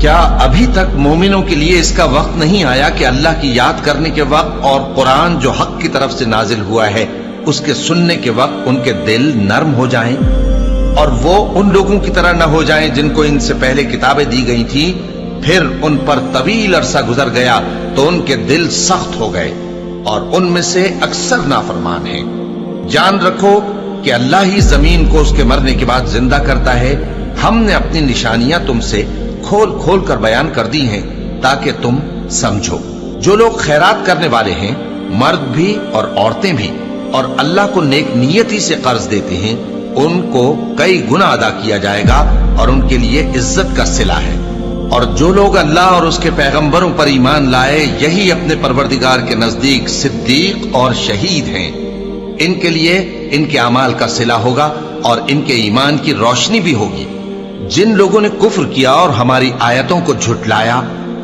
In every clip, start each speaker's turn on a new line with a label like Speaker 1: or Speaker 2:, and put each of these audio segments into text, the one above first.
Speaker 1: کیا ابھی تک مومنوں کے لیے اس کا وقت نہیں آیا کہ اللہ کی یاد کرنے کے وقت اور قرآن جو حق کی طرف سے نازل ہوا ہے اس کے سننے کے وقت ان کے دل نرم ہو جائیں اور وہ ان لوگوں کی طرح نہ ہو جائیں جن کو ان سے پہلے کتابیں دی گئی تھی، پھر ان پر طویل عرصہ گزر گیا تو ان کے دل سخت ہو گئے اور ان میں سے اکثر نافرمان ہیں۔ جان رکھو کہ اللہ ہی زمین کو اس کے مرنے کے بعد زندہ کرتا ہے۔ ہم نے اپنی نشانیاں تم سے کھول کھول کر بیان کر دی ہیں تاکہ تم سمجھو۔ جو لوگ خیرات کرنے والے ہیں، مرد بھی اور عورتیں بھی، اور اللہ کو نیک نیتی سے قرض دیتے ہیں، ان کو کئی گنا ادا کیا جائے گا اور ان کے لیے عزت کا صلہ ہے۔ اور جو لوگ اللہ اور اس کے پیغمبروں پر ایمان لائے، یہی اپنے پروردگار کے نزدیک صدیق اور شہید ہیں۔ ان کے لیے ان کے اعمال کا صلہ ہوگا اور ان کے ایمان کی روشنی بھی ہوگی۔ جن لوگوں نے کفر کیا اور ہماری آیتوں کو جھٹلایا،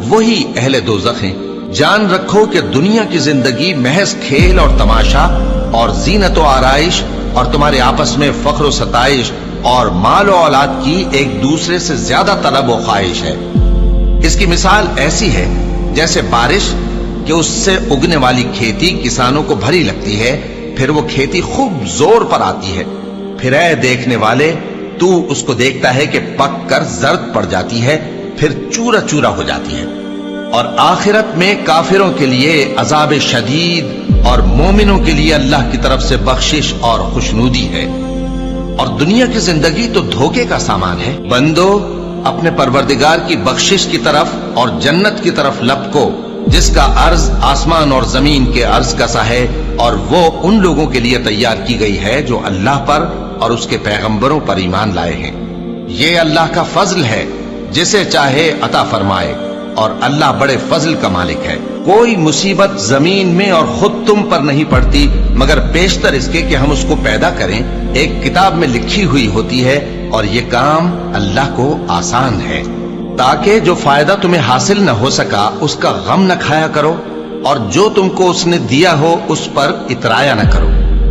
Speaker 1: وہی اہل دوزخ ہیں۔ جان رکھو کہ دنیا کی زندگی محض کھیل اور تماشا اور زینت و آرائش اور تمہارے آپس میں فخر و ستائش اور مال و اولاد کی ایک دوسرے سے زیادہ طلب و خواہش ہے۔ اس کی مثال ایسی ہے جیسے بارش کہ اس سے اگنے والی کھیتی کسانوں کو بھری لگتی ہے، پھر وہ کھیتی خوب زور پر آتی ہے، پھر اے دیکھنے والے تو اس کو دیکھتا ہے کہ پک کر زرد پڑ جاتی ہے، پھر چورا چورا ہو جاتی ہے۔ اور آخرت میں کافروں کے لیے عذاب شدید اور مومنوں کے لیے اللہ کی طرف سے بخشش اور خوشنودی ہے۔ اور دنیا کی زندگی تو دھوکے کا سامان ہے۔ بندو اپنے پروردگار کی بخشش کی طرف اور جنت کی طرف لپکو جس کا عرض آسمان اور زمین کے عرض کا سا ہے، اور وہ ان لوگوں کے لیے تیار کی گئی ہے جو اللہ پر اور اس کے پیغمبروں پر ایمان لائے ہیں۔ یہ اللہ کا فضل ہے، جسے چاہے عطا فرمائے، اور اللہ بڑے فضل کا مالک ہے۔ کوئی مصیبت زمین میں اور خود تم پر نہیں پڑتی مگر پیشتر اس کے کہ ہم اس کو پیدا کریں، ایک کتاب میں لکھی ہوئی ہوتی ہے، اور یہ کام اللہ کو آسان ہے۔ تاکہ جو فائدہ تمہیں حاصل نہ ہو سکا اس کا غم نہ کھایا کرو، اور جو تم کو اس نے دیا ہو اس پر اترایا نہ کرو۔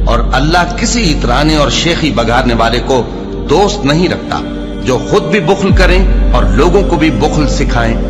Speaker 1: اور اللہ کسی اترانے اور شیخی بگارنے والے کو دوست نہیں رکھتا، جو خود بھی بخل کریں اور لوگوں کو بھی بخل سکھائیں۔